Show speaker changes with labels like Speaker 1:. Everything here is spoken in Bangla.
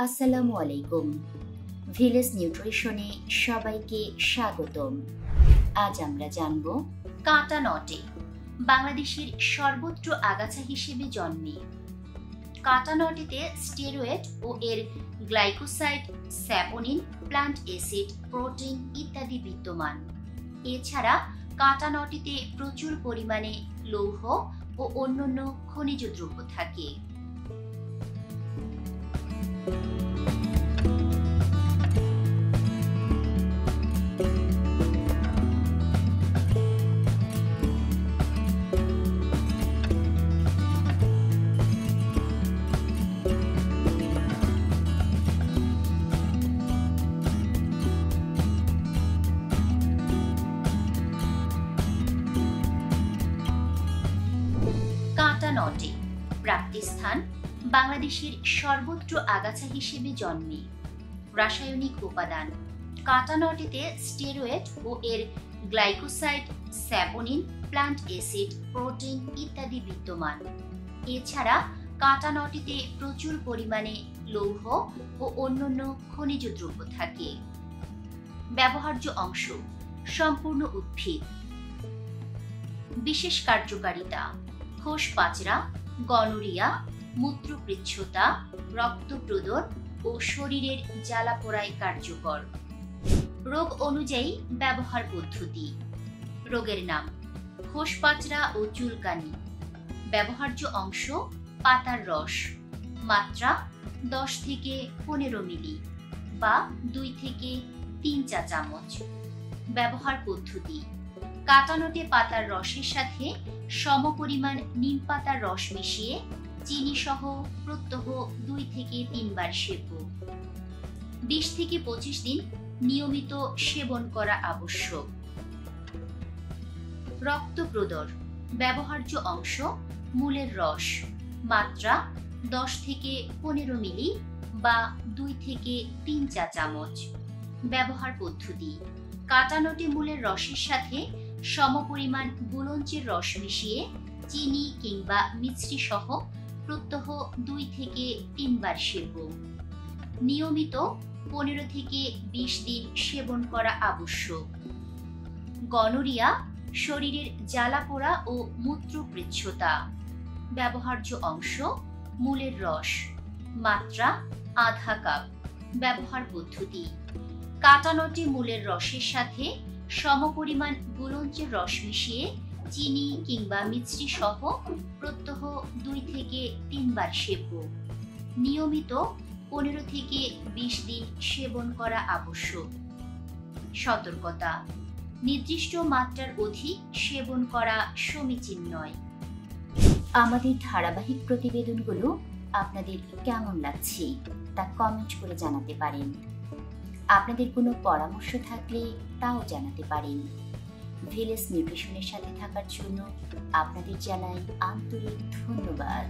Speaker 1: আসসালামু আলাইকুম। ভিলেজ নিউট্রিশনে সবাইকে স্বাগতম। আজ আমরা জানব কাঁটা নটে বাংলাদেশের সর্বত্র আগাছা হিসেবে জন্মে। কাঁটা নটেতে স্টেরয়েড ও এর glycoside, saponin, plant acid, protein ইত্যাদি বিদ্যমান। এছাড়া কাঁটা নটেতে প্রচুর পরিমাণে লৌহ ও অন্যান্য খনিজ দ্রব্য থাকে। কাঁটা নটে প্রাপ্তিস্থান বাংলাদেশের সর্বত্র আগাছা হিসেবে জন্মে। রাসায়নিক উপাদান: কাঁটা নটেতে স্টেরয়েড ও এর glycoside, saponin, plant acid, protein ইত্যাদি বিদ্যমান। এছাড়া কাঁটা নটেতে প্রচুর পরিমাণে লৌহ ও অন্যান্য খনিজ দ্রব্য থাকে। ব্যবহার্য অংশ: সম্পূর্ণ উদ্ভিদ। বিশেষ কার্যকারিতা: কোষ পাচরা, গনোরিয়া, মূত্রপৃচ্ছতা, রক্তপ্রদর ও শরীরের জ্বালাপোড়ায় কার্যকর। রোগ অনুযায়ী ব্যবহার পদ্ধতি: রোগের নাম: কোষ পাচরা ও চুলকানি। ব্যবহার্য অংশ: পাতার রস। মাত্রা: 10 থেকে 15 মিলি বা 2 থেকে 3 চা চামচ। ব্যবহার পদ্ধতি: কাঁটা নটে পাতার রসের সাথে সমপরিমাণ নিম পাতার রস মিশিয়ে চিনি সহ প্রত্যহ 2 থেকে 3 বার সেবন। 20 থেকে 25 দিন নিয়মিত সেবন করা আবশ্যক। রক্তপ্রদর। ব্যবহার্য অংশ: মূলের রস। মাত্রা: 10 থেকে 15 মিলি বা 2 থেকে 3 চা চামচ। ব্যবহার পদ্ধতি: কাঁটা নটে মূলের রসের সাথে সমপরিমাণ গুলঞ্চের রস মিশিয়ে চিনি কিংবা মিশ্রি সহ প্রত্যহ 2 থেকে 3 বার সেবন। নিয়মিত 15 থেকে 20 দিন সেবন করা আবশ্যক। গনোরিয়া, শরীরের জ্বালাপোড়া ও মূত্রপৃচ্ছতা। ব্যবহার্য অংশ: মূলের রস। মাত্রা: আধা কাপ। ব্যবহার পদ্ধতি: কাঁটা নটে মূলের রসের সাথে সমপরিমাণ গুলঞ্চের রস মিশিয়ে চিনি কিংবা মিশ্রি সহ প্রত্যহ 2 থেকে 3 বার সেবন। নিয়মিত 15 থেকে 20 দিন সেবন করা আবশ্যক। সতর্কতা: নির্দিষ্ট মাত্রার অধিক সেবন করা সমীচীন নয়। আমাদের ধারাবাহিক প্রতিবেদনগুলো আপনাদের কেমন লাগছে তা কমেন্ট করে জানাতে পারেন। আপনাদের কোনো পরামর্শ থাকলে তাও জানাতে পারেন। ভিলেজ নিউট্রিশনের সাথে থাকার জন্য আপনাদের জানাই আন্তরিক ধন্যবাদ।